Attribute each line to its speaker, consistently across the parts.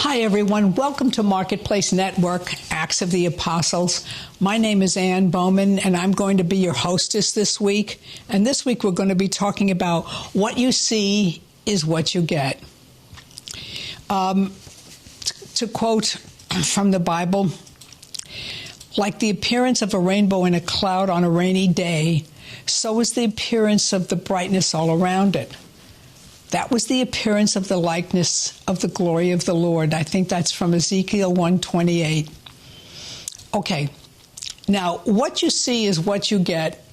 Speaker 1: Hi, everyone. Welcome to Marketplace Network, Acts of the Apostles. My name is Anne Bowman, and I'm going to be your hostess this week. And this week, we're going to be talking about what you see is what you get. To quote from the Bible, like the appearance of a rainbow in a cloud on a rainy day, so is the appearance of the brightness all around it. That was the appearance of the likeness of the glory of the Lord. I think that's from Ezekiel 1:28. Okay, now what you see is what you get.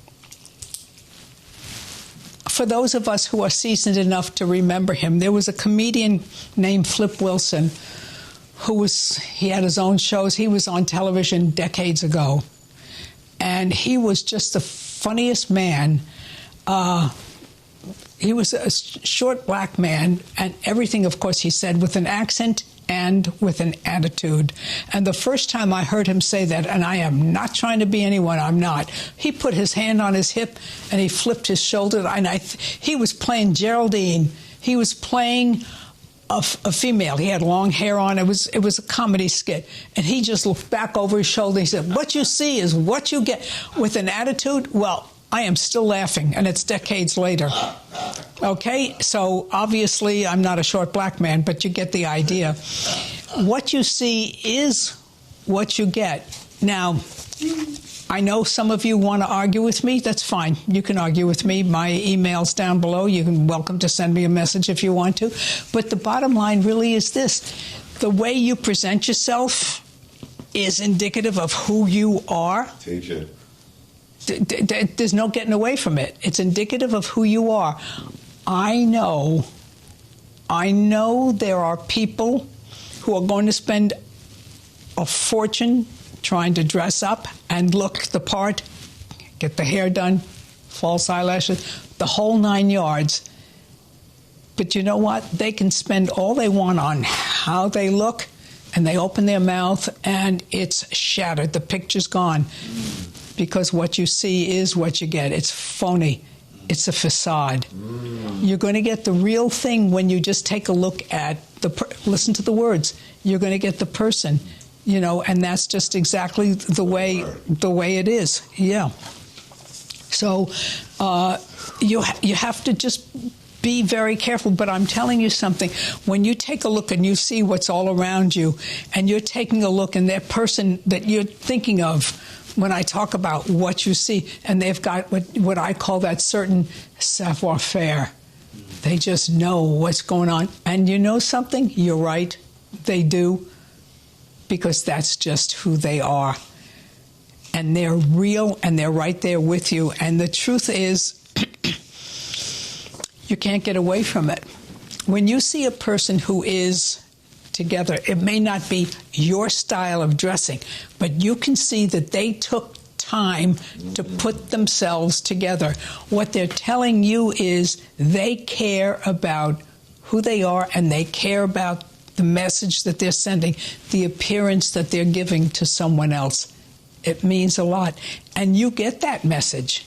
Speaker 1: For those of us who are seasoned enough to remember him, there was a comedian named Flip Wilson he had his own shows. He was on television decades ago, and he was just the funniest man. He was a short black man, and everything, of course, he said with an accent and with an attitude. And the first time I heard him say that, and I am not trying to be anyone, I'm not, he put his hand on his hip and he flipped his shoulder, and he was playing Geraldine. He was playing a female. He had long hair on. It was a comedy skit. And he just looked back over his shoulder. He said, "What you see is what you get," with an attitude. Well, I am still laughing, and it's decades later. Okay, so obviously I'm not a short black man, but you get the idea. What you see is what you get. Now, I know some of you want to argue with me. That's fine. You can argue with me. My email's down below. You're welcome to send me a message if you want to. But the bottom line really is this. The way you present yourself is indicative of who you are.
Speaker 2: Teach it.
Speaker 1: There's no getting away from it. It's indicative of who you are. I know there are people who are going to spend a fortune trying to dress up and look the part, get the hair done, false eyelashes, the whole 9 yards. But you know what? They can spend all they want on how they look, and they open their mouth and it's shattered. The picture's gone. Because what you see is what you get. It's phony. It's a facade. You're going to get the real thing when you just take a look at listen to the words. You're going to get the person, and that's just exactly the way it is. Yeah. So you have to just be very careful. But I'm telling you something. When you take a look and you see what's all around you, and you're taking a look, and that person that you're thinking of, when I talk about what you see, and they've got what I call that certain savoir-faire. They just know what's going on. And you know something? You're right. They do. Because that's just who they are. And they're real, and they're right there with you. And the truth is, you can't get away from it. When you see a person who is together, it may not be your style of dressing, but you can see that they took time to put themselves together. What they're telling you is they care about who they are, and they care about the message that they're sending, the appearance that they're giving to someone else. It means a lot. And you get that message.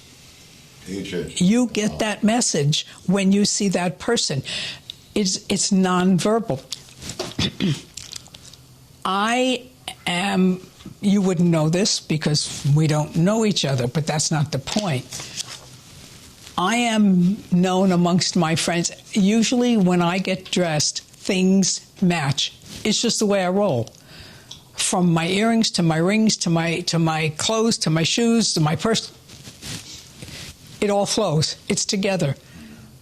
Speaker 1: You get that message when you see that person. It's nonverbal. You wouldn't know this because we don't know each other, but that's not the point. I am known amongst my friends. Usually when I get dressed, things match. It's just the way I roll. From my earrings to my rings to my clothes to my shoes to my purse. It all flows. It's together.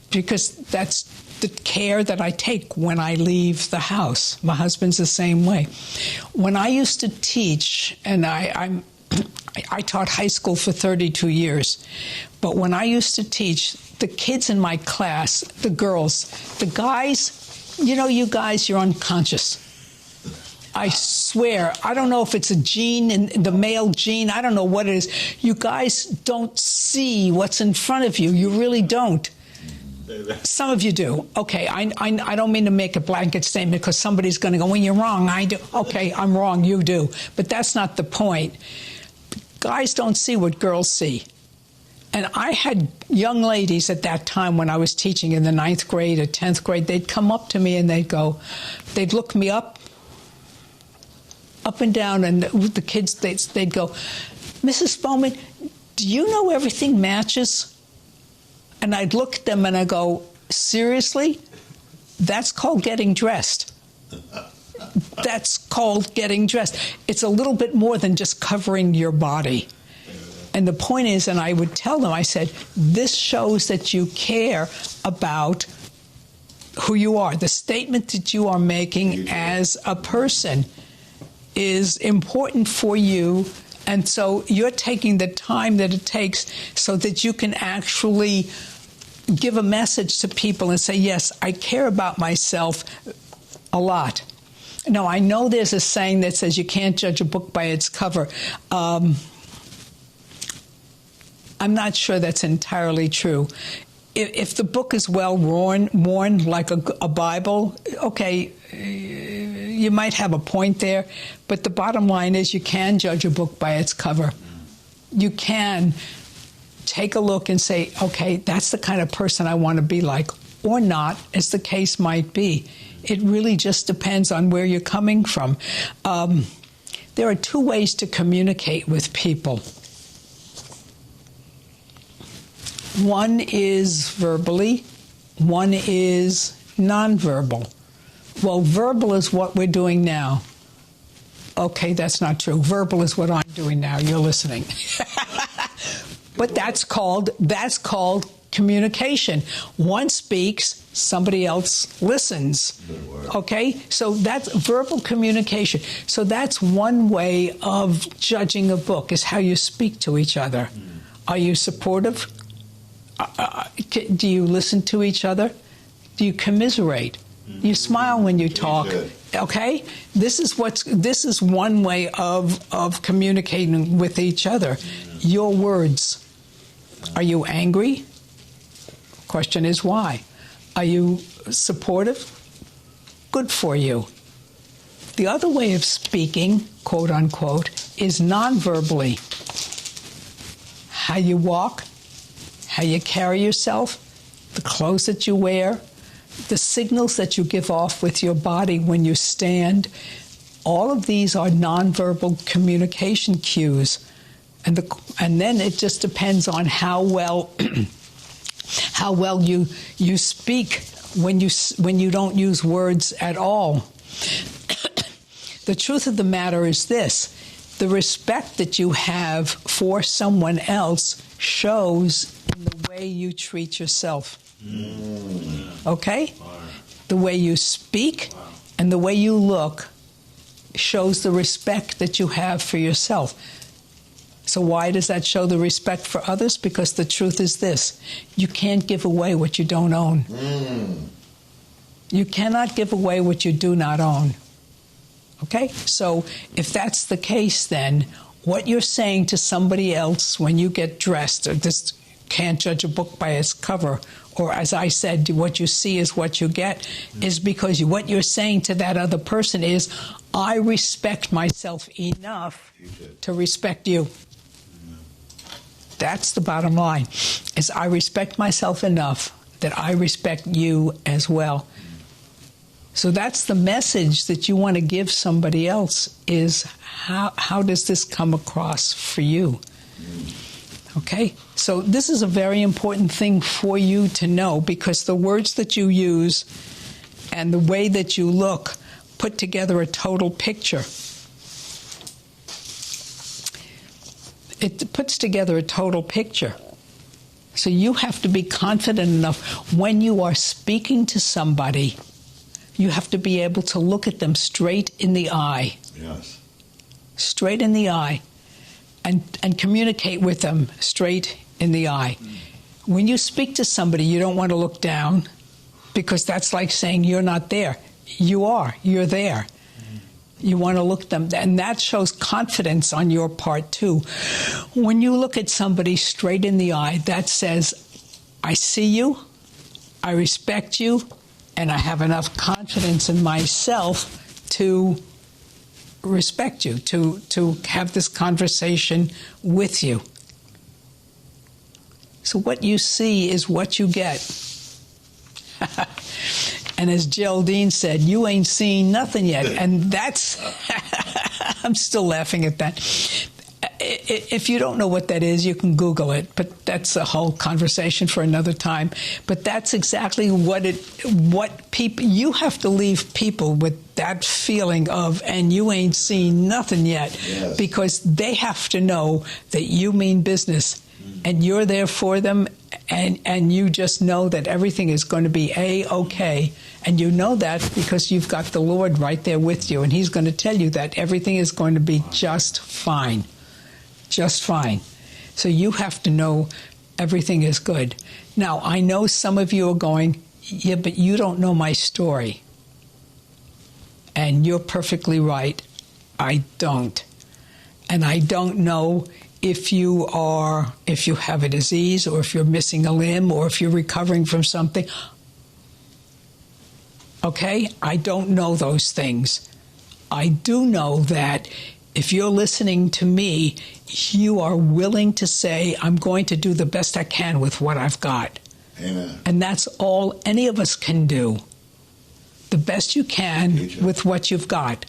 Speaker 1: Because that's the care that I take when I leave the house. My husband's the same way. When I used to teach, and I taught high school for 32 years, but when I used to teach, the kids in my class, the girls, the guys, you guys, you're unconscious. I swear, I don't know if it's a gene, the male gene, I don't know what it is. You guys don't see what's in front of you. You really don't. Some of you do. Okay, I don't mean to make a blanket statement because somebody's going to go, well, you're wrong. I do. Okay, I'm wrong. You do. But that's not the point. Guys don't see what girls see. And I had young ladies at that time when I was teaching in the 9th grade or 10th grade. They'd come up to me and they'd look me up up and down, and the kids, they'd go, Mrs. Bowman, do you know everything matches? And I'd look at them and I go, seriously? That's called getting dressed. That's called getting dressed. It's a little bit more than just covering your body. And the point is, and I would tell them, I said, this shows that you care about who you are. The statement that you are making as a person is important for you. And so you're taking the time that it takes so that you can actually give a message to people and say, yes, I care about myself a lot. Now, I know there's a saying that says you can't judge a book by its cover. I'm not sure that's entirely true. If the book is well worn like a Bible, okay, you might have a point there, but the bottom line is you can judge a book by its cover. You can take a look and say, okay, that's the kind of person I want to be like, or not, as the case might be. It really just depends on where you're coming from. There are two ways to communicate with people. One is verbally, one is nonverbal. Well, verbal is what we're doing now. Okay, that's not true. Verbal is what I'm doing now. You're listening. But that's called communication. One speaks, somebody else listens. Okay? So that's verbal communication. So that's one way of judging a book, is how you speak to each other. Are you supportive? Do you listen to each other? Do you commiserate? You smile when you talk. Okay? This is one way of communicating with each other. Your words. Are you angry? Question is why. Are you supportive? Good for you. The other way of speaking, quote unquote, is non-verbally. How you walk, how you carry yourself, the clothes that you wear, the signals that you give off with your body when you stand. All of these are nonverbal communication cues. And then it just depends on how well you speak when you don't use words at all. The truth of the matter is this: the respect that you have for someone else shows in the way you treat yourself. Okay? The way you speak and the way you look shows the respect that you have for yourself. So why does that show the respect for others? Because the truth is this: you can't give away what you don't own. You cannot give away what you do not own. Okay? So if that's the case, then what you're saying to somebody else when you get dressed, or this can't judge a book by its cover, or as I said, what you see is what you get, is because what you're saying to that other person is, I respect myself enough to respect you. That's the bottom line, is I respect myself enough that I respect you as well. So that's the message that you want to give somebody else, is how does this come across for you? Okay? So this is a very important thing for you to know, because the words that you use and the way that you look put together a total picture. It puts together a total picture. So you have to be confident enough when you are speaking to somebody, you have to be able to look at them straight in the eye.
Speaker 2: Yes.
Speaker 1: Straight in the eye. And communicate with them straight in the eye. When you speak to somebody, you don't want to look down, because that's like saying you're not there. You are. You're there. You want to look at them, and that shows confidence on your part too. When you look at somebody straight in the eye, that says, I see you, I respect you, and I have enough confidence in myself to respect you, to have this conversation with you. So what you see is what you get. And as Geraldine said, you ain't seen nothing yet. And that's I'm still laughing at that. If you don't know what that is, you can Google it, but that's a whole conversation for another time. But that's exactly what people, you have to leave people with that feeling of, and you ain't seen nothing yet,
Speaker 2: Yes.
Speaker 1: because they have to know that you mean business and you're there for them, and you just know that everything is going to be A-okay. And you know that because you've got the Lord right there with you, and He's going to tell you that everything is going to be just fine. Just fine. So you have to know everything is good. Now, I know some of you are going, yeah, but you don't know my story. And you're perfectly right. I don't. And I don't know if you have a disease, or if you're missing a limb, or if you're recovering from something. Okay? I don't know those things. I do know that if you're listening to me, you are willing to say, I'm going to do the best I can with what I've got.
Speaker 2: Amen.
Speaker 1: And that's all any of us can do. The best you can with what you've got.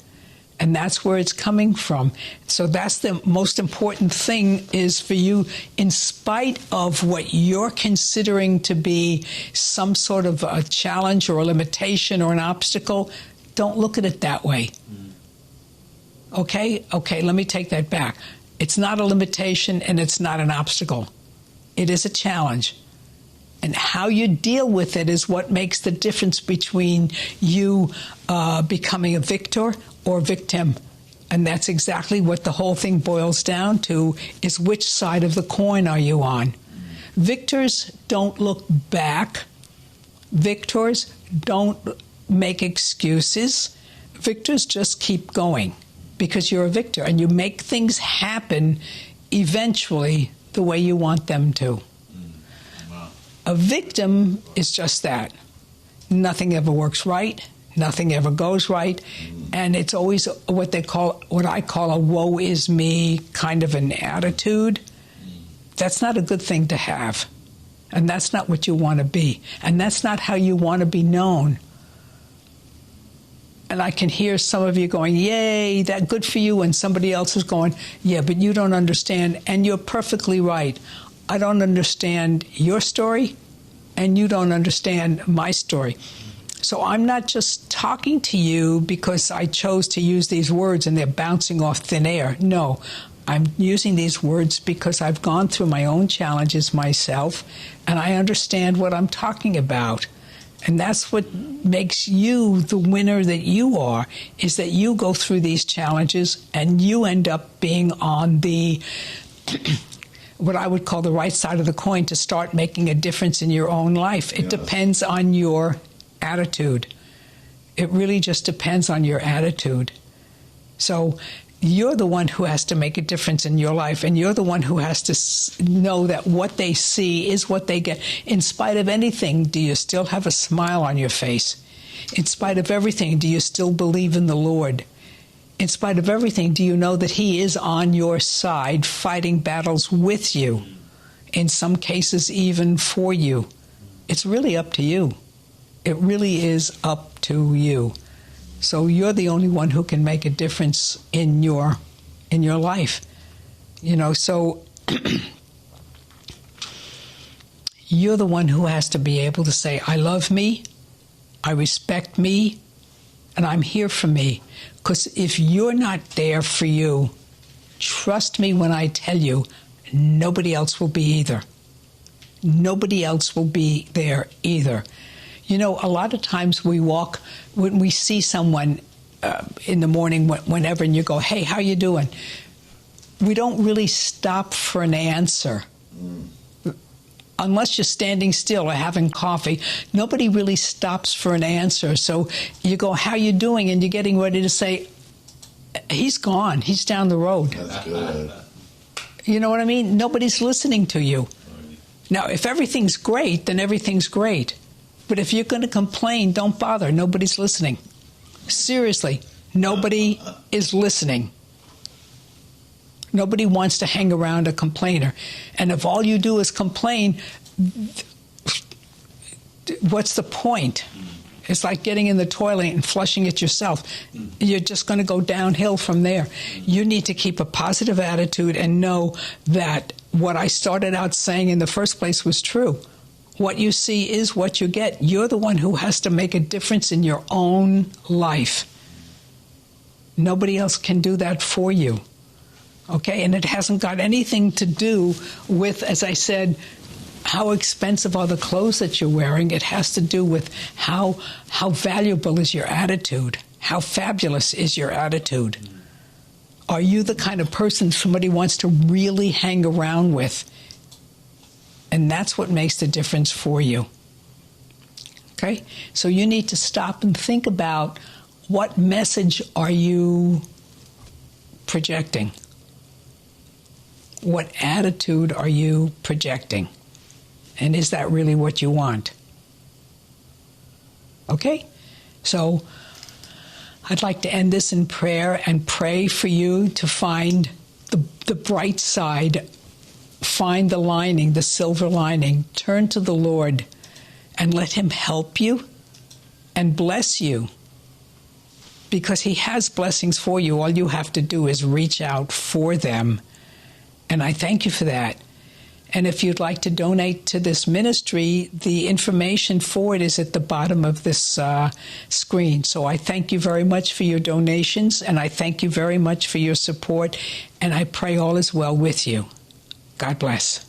Speaker 1: And that's where it's coming from. So that's the most important thing, is for you, in spite of what you're considering to be some sort of a challenge or a limitation or an obstacle, don't look at it that way. Okay, let me take that back. It's not a limitation and it's not an obstacle. It is a challenge. And how you deal with it is what makes the difference between you becoming a victor or victim. And that's exactly what the whole thing boils down to, is which side of the coin are you on? Victors don't look back. Victors don't make excuses. Victors just keep going, because you're a victor and you make things happen eventually the way you want them to.
Speaker 2: Wow.
Speaker 1: A victim is just that. Nothing ever works right. Nothing ever goes right. And it's always what I call a woe is me kind of an attitude. That's not a good thing to have. And that's not what you want to be. And that's not how you want to be known. And I can hear some of you going, yay, that good for you. And somebody else is going, yeah, but you don't understand. And you're perfectly right. I don't understand your story, and you don't understand my story. So I'm not just talking to you because I chose to use these words and they're bouncing off thin air. No, I'm using these words because I've gone through my own challenges myself, and I understand what I'm talking about. And that's what makes you the winner that you are, is that you go through these challenges and you end up being on the, what I would call the right side of the coin, to start making a difference in your own life. It depends on your attitude. It really just depends on your attitude. So you're the one who has to make a difference in your life, and you're the one who has to know that what they see is what they get. In spite of anything, do you still have a smile on your face? In spite of everything, do you still believe in the Lord? In spite of everything, do you know that He is on your side, fighting battles with you, in some cases even for you? It's really up to you. It really is up to you. So you're the only one who can make a difference in your life. You know, so you're the one who has to be able to say, I love me, I respect me, and I'm here for me. Because if you're not there for you, trust me when I tell you, nobody else will be either. Nobody else will be there either. You know, a lot of times we walk, when we see someone in the morning, whenever, and you go, hey, how you doing? We don't really stop for an answer. Unless you're standing still or having coffee, nobody really stops for an answer. So you go, how you doing? And you're getting ready to say, he's gone. He's down the road.
Speaker 2: That's good.
Speaker 1: You know what I mean? Nobody's listening to you. Now, if everything's great, then everything's great. But if you're going to complain, don't bother. Nobody's listening. Seriously, nobody is listening. Nobody wants to hang around a complainer. And if all you do is complain, what's the point? It's like getting in the toilet and flushing it yourself. You're just going to go downhill from there. You need to keep a positive attitude and know that what I started out saying in the first place was true. What you see is what you get. You're the one who has to make a difference in your own life. Nobody else can do that for you. Okay? And it hasn't got anything to do with, as I said, how expensive are the clothes that you're wearing. It has to do with how valuable is your attitude. How fabulous is your attitude. Are you the kind of person somebody wants to really hang around with? And that's what makes the difference for you. Okay? So you need to stop and think about, what message are you projecting? What attitude are you projecting? And is that really what you want? Okay? So I'd like to end this in prayer and pray for you to find the bright side, find the lining, the silver lining. Turn to the Lord and let Him help you and bless you, because He has blessings for you. All you have to do is reach out for them. And I thank you for that. And if you'd like to donate to this ministry, the information for it is at the bottom of this screen. So I thank you very much for your donations, and I thank you very much for your support, and I pray all is well with you. God bless.